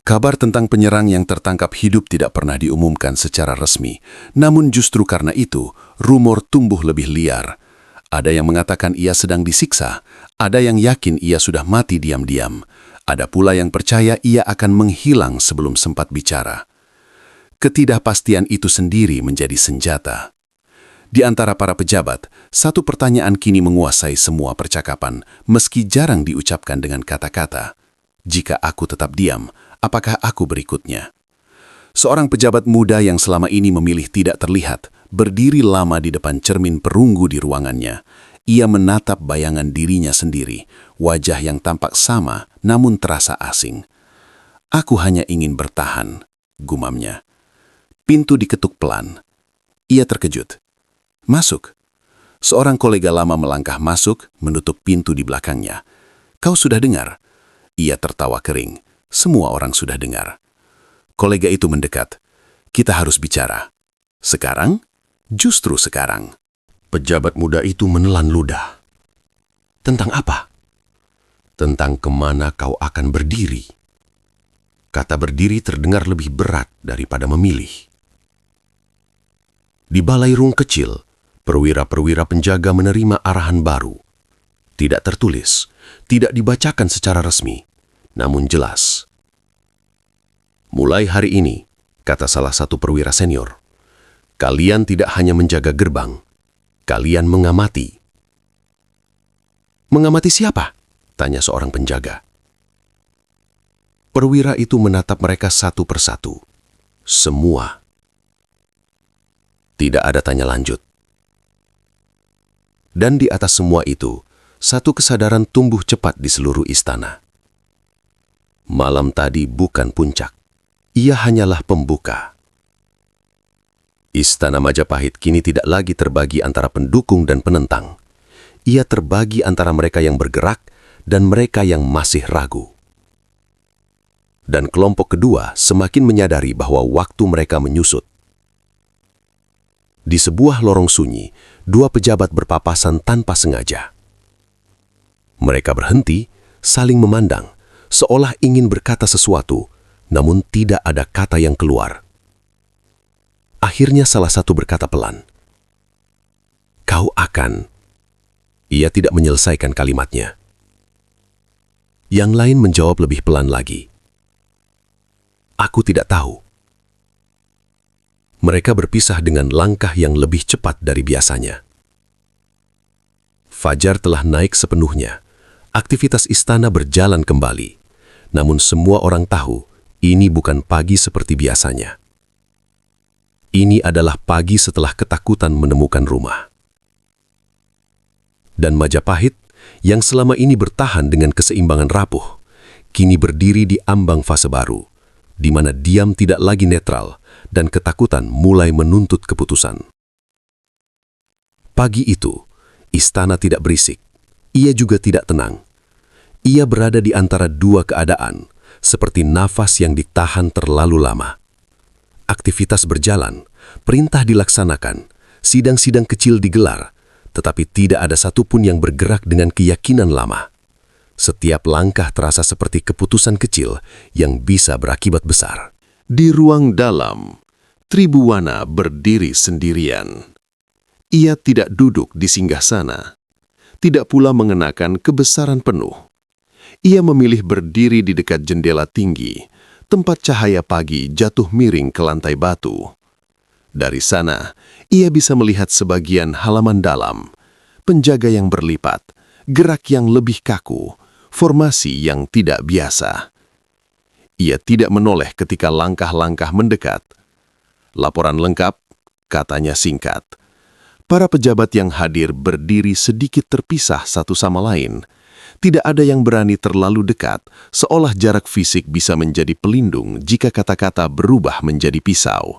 Kabar tentang penyerang yang tertangkap hidup tidak pernah diumumkan secara resmi. Namun justru karena itu, rumor tumbuh lebih liar. Ada yang mengatakan ia sedang disiksa. Ada yang yakin ia sudah mati diam-diam. Ada pula yang percaya ia akan menghilang sebelum sempat bicara. Ketidakpastian itu sendiri menjadi senjata. Di antara para pejabat, satu pertanyaan kini menguasai semua percakapan, meski jarang diucapkan dengan kata-kata. Jika aku tetap diam, apakah aku berikutnya? Seorang pejabat muda yang selama ini memilih tidak terlihat, berdiri lama di depan cermin perunggu di ruangannya. Ia menatap bayangan dirinya sendiri, wajah yang tampak sama namun terasa asing. Aku hanya ingin bertahan, gumamnya. Pintu diketuk pelan. Ia terkejut. Masuk. Seorang kolega lama melangkah masuk, menutup pintu di belakangnya. Kau sudah dengar? Ia tertawa kering. Semua orang sudah dengar. Kolega itu mendekat. Kita harus bicara. Sekarang? Justru sekarang.
Pejabat muda itu menelan ludah. Tentang apa? Tentang kemana kau akan berdiri. Kata berdiri terdengar lebih berat daripada memilih. Di balai rung kecil, perwira-perwira penjaga menerima arahan baru. Tidak tertulis, tidak dibacakan secara resmi, namun jelas. Mulai hari ini, kata salah satu perwira senior, kalian tidak hanya menjaga gerbang, kalian mengamati. Mengamati siapa? Tanya seorang penjaga. Perwira itu menatap mereka satu persatu. Semua. Tidak ada tanya lanjut. Dan di atas semua itu, satu kesadaran tumbuh cepat di seluruh istana. Malam tadi bukan puncak. Ia hanyalah pembuka. Istana Majapahit kini tidak lagi terbagi antara pendukung dan penentang. Ia terbagi antara mereka yang bergerak dan mereka yang masih ragu. Dan kelompok kedua semakin menyadari bahwa waktu mereka menyusut. Di sebuah lorong sunyi, dua pejabat berpapasan tanpa sengaja. Mereka berhenti, saling memandang, seolah ingin berkata sesuatu, namun tidak ada kata yang keluar. Akhirnya salah satu berkata pelan, "Kau akan..." Ia tidak menyelesaikan kalimatnya. Yang lain menjawab lebih pelan lagi, "Aku tidak tahu." Mereka berpisah dengan langkah yang lebih cepat dari biasanya. Fajar telah naik sepenuhnya. Aktivitas istana berjalan kembali. Namun semua orang tahu, ini bukan pagi seperti biasanya. Ini adalah pagi setelah ketakutan menemukan rumah. Dan Majapahit, yang selama ini bertahan dengan keseimbangan rapuh, kini berdiri di ambang fase baru, di mana diam tidak lagi netral dan ketakutan mulai menuntut keputusan. Pagi itu, istana tidak berisik. Ia juga tidak tenang. Ia berada di antara dua keadaan, seperti nafas yang ditahan terlalu lama. Aktivitas berjalan, perintah dilaksanakan, sidang-sidang kecil digelar, tetapi tidak ada satupun yang bergerak dengan keyakinan lama. Setiap langkah terasa seperti keputusan kecil yang bisa berakibat besar.
Di ruang dalam, Tribuwana berdiri sendirian. Ia tidak duduk di singgasana, tidak pula mengenakan kebesaran penuh. Ia memilih berdiri di dekat jendela tinggi, tempat cahaya pagi jatuh miring ke lantai batu. Dari sana, ia bisa melihat sebagian halaman dalam, penjaga yang berlipat, gerak yang lebih kaku, formasi yang tidak biasa. Ia tidak menoleh ketika langkah-langkah mendekat. Laporan lengkap, katanya singkat. Para pejabat yang hadir berdiri sedikit terpisah satu sama lain.
Tidak ada yang berani terlalu dekat, seolah jarak fisik bisa menjadi pelindung jika kata-kata berubah menjadi pisau.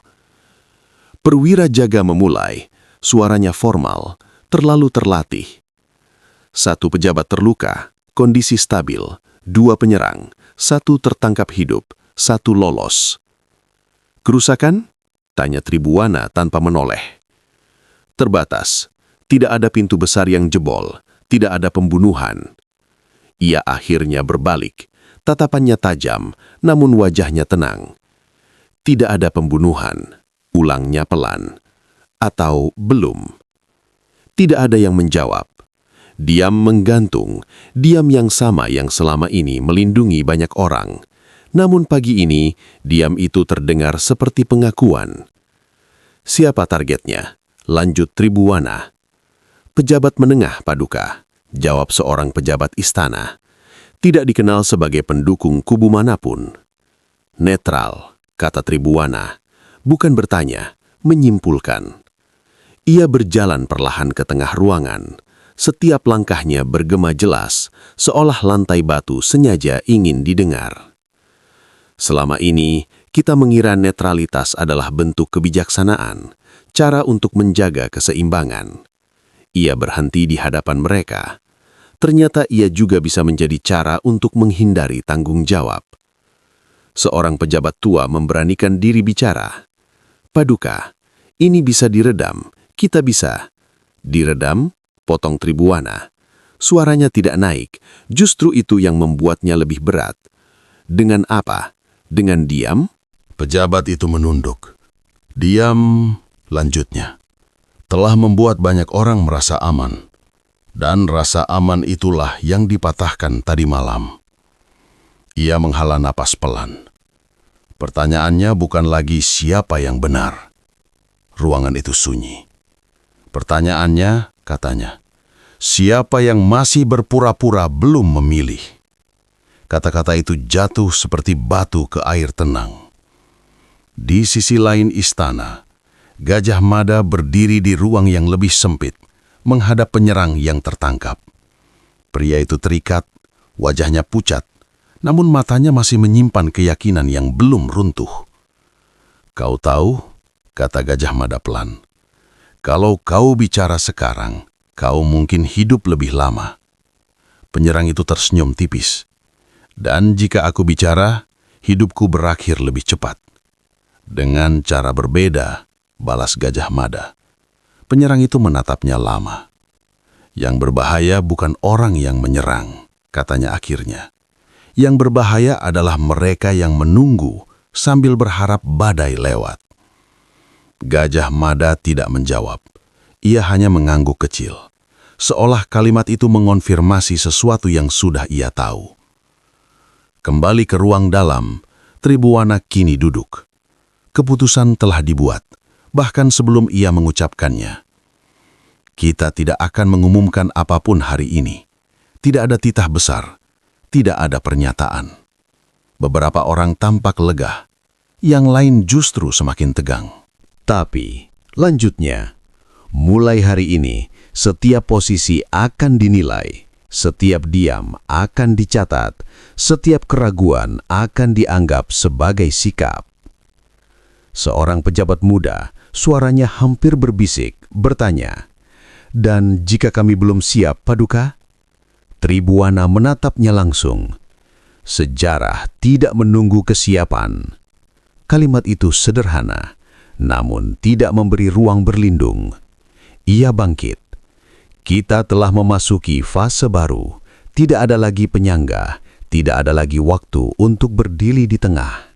Perwira jaga memulai, suaranya formal, terlalu terlatih. Satu pejabat terluka, kondisi stabil, 2 penyerang, 1 tertangkap hidup, 1 lolos. Kerusakan? Tanya Tribuana tanpa menoleh. Terbatas, tidak ada pintu besar yang jebol, tidak ada pembunuhan. Ia akhirnya berbalik, tatapannya tajam, namun wajahnya tenang. Tidak ada pembunuhan. Ulangnya pelan. Atau belum. Tidak ada yang menjawab. Diam menggantung, diam yang sama yang selama ini melindungi banyak orang. Namun pagi ini, diam itu terdengar seperti pengakuan. Siapa targetnya? Lanjut Tribuana. Pejabat menengah, Paduka, jawab seorang pejabat istana. Tidak dikenal sebagai pendukung kubu manapun. Netral, kata Tribuana. Bukan bertanya, menyimpulkan. Ia berjalan perlahan ke tengah ruangan. Setiap langkahnya bergema jelas, seolah lantai batu sengaja ingin didengar. Selama ini, kita mengira netralitas adalah bentuk kebijaksanaan, cara untuk menjaga keseimbangan. Ia berhenti di hadapan mereka. Ternyata ia juga bisa menjadi cara untuk menghindari tanggung jawab. Seorang pejabat tua memberanikan diri bicara. Paduka, ini bisa diredam, kita bisa. Diredam, potong Tribuana. Suaranya tidak naik, justru itu yang membuatnya lebih berat. Dengan apa? Dengan diam?
Pejabat itu menunduk. Diam, lanjutnya. Telah membuat banyak orang merasa aman. Dan rasa aman itulah yang dipatahkan tadi malam. Ia menghela napas pelan. Pertanyaannya bukan lagi siapa yang benar. Ruangan itu sunyi. Pertanyaannya, katanya, siapa yang masih berpura-pura belum memilih? Kata-kata itu jatuh seperti batu ke air tenang. Di sisi lain istana, Gajah Mada berdiri di ruang yang lebih sempit, menghadap penyerang yang tertangkap. Pria itu terikat, wajahnya pucat, namun matanya masih menyimpan keyakinan yang belum runtuh. Kau tahu, kata Gajah Mada pelan, kalau kau bicara sekarang, kau mungkin hidup lebih lama. Penyerang itu tersenyum tipis. Dan jika aku bicara, hidupku berakhir lebih cepat. Dengan cara berbeda, balas Gajah Mada. Penyerang itu menatapnya lama. Yang berbahaya bukan orang yang menyerang, katanya akhirnya. Yang berbahaya adalah mereka yang menunggu sambil berharap badai lewat. Gajah Mada tidak menjawab. Ia hanya mengangguk kecil. Seolah kalimat itu mengonfirmasi sesuatu yang sudah ia tahu. Kembali ke ruang dalam, Tribuana kini duduk. Keputusan telah dibuat, bahkan sebelum ia mengucapkannya. Kita tidak akan mengumumkan apapun hari ini. Tidak ada titah besar. Tidak ada pernyataan. Beberapa orang tampak lega, yang lain justru semakin tegang.
Tapi, lanjutnya, mulai hari ini, setiap posisi akan dinilai, setiap diam akan dicatat, setiap keraguan akan dianggap sebagai sikap. Seorang pejabat muda, suaranya hampir berbisik, bertanya, "Dan jika kami belum siap, Paduka?" Tribuana menatapnya langsung. Sejarah tidak menunggu kesiapan. Kalimat itu sederhana, namun tidak memberi ruang berlindung. Ia bangkit. Kita telah memasuki fase baru. Tidak ada lagi penyangga, tidak ada lagi waktu untuk berdiri di tengah.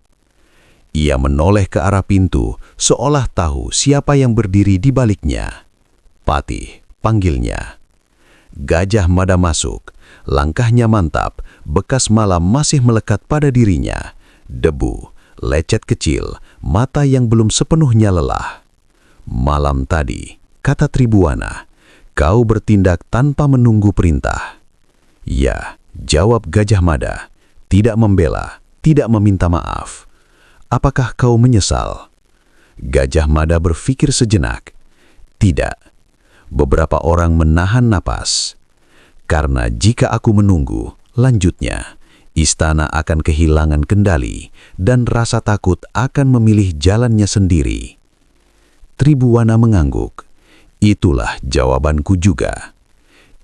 Ia menoleh ke arah pintu, seolah tahu siapa yang berdiri di baliknya. Patih, panggilnya. Gajah Mada masuk. Langkahnya mantap, bekas malam masih melekat pada dirinya. Debu, lecet kecil, mata yang belum sepenuhnya lelah. Malam tadi, kata Tribuana, kau bertindak tanpa menunggu perintah. Ya, jawab Gajah Mada, tidak membela, tidak meminta maaf. Apakah kau menyesal? Gajah Mada berpikir sejenak. Tidak. Beberapa orang menahan napas. Karena jika aku menunggu, lanjutnya, istana akan kehilangan kendali dan rasa takut akan memilih jalannya sendiri. Tribuwana mengangguk. Itulah jawabanku juga.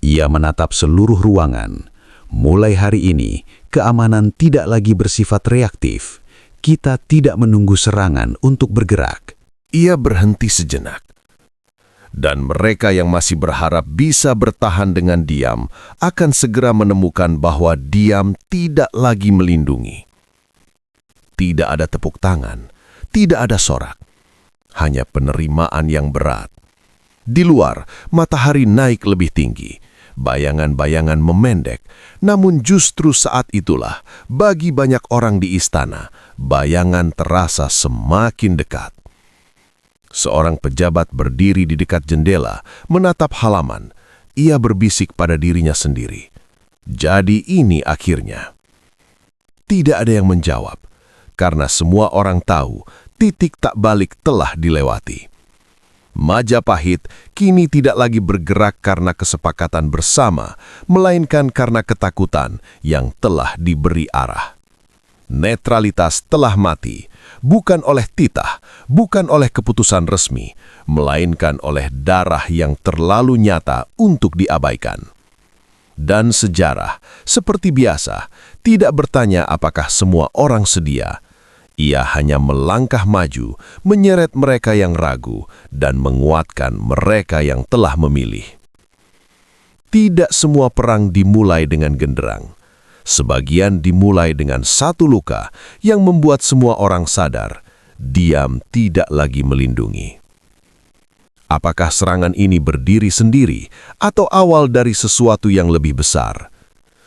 Ia menatap seluruh ruangan. Mulai hari ini, keamanan tidak lagi bersifat reaktif. Kita tidak menunggu serangan untuk bergerak.
Ia berhenti sejenak. Dan mereka yang masih berharap bisa bertahan dengan diam akan segera menemukan bahwa diam tidak lagi melindungi. Tidak ada tepuk tangan, tidak ada sorak, hanya penerimaan yang berat. Di luar, matahari naik lebih tinggi, bayangan-bayangan memendek, namun justru saat itulah, bagi banyak orang di istana, bayangan terasa semakin dekat. Seorang pejabat berdiri di dekat jendela, menatap halaman. Ia berbisik pada dirinya sendiri. Jadi ini akhirnya. Tidak ada yang menjawab, karena semua orang tahu titik tak balik telah dilewati. Majapahit kini tidak lagi bergerak karena kesepakatan bersama, melainkan karena ketakutan yang telah diberi arah. Netralitas telah mati, bukan oleh titah, bukan oleh keputusan resmi, melainkan oleh darah yang terlalu nyata untuk diabaikan. Dan sejarah, seperti biasa, tidak bertanya apakah semua orang sedia. Ia hanya melangkah maju, menyeret mereka yang ragu, dan menguatkan mereka yang telah memilih. Tidak semua perang dimulai dengan genderang. Sebagian dimulai dengan satu luka yang membuat semua orang sadar, diam tidak lagi melindungi. Apakah serangan ini berdiri sendiri atau awal dari sesuatu yang lebih besar?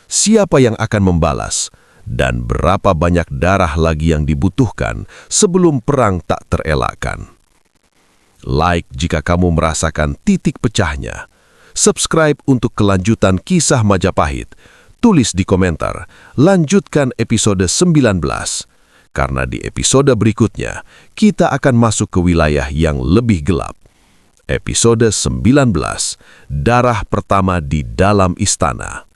Siapa yang akan membalas? Dan berapa banyak darah lagi yang dibutuhkan sebelum perang tak terelakkan? Like jika kamu merasakan titik pecahnya. Subscribe untuk kelanjutan kisah Majapahit. Tulis di komentar, lanjutkan episode 19. Karena di episode berikutnya, kita akan masuk ke wilayah yang lebih gelap. Episode 19, Darah Pertama di Dalam Istana.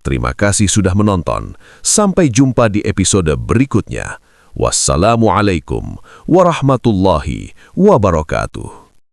Terima kasih sudah menonton. Sampai jumpa di episode berikutnya. Wassalamualaikum warahmatullahi wabarakatuh.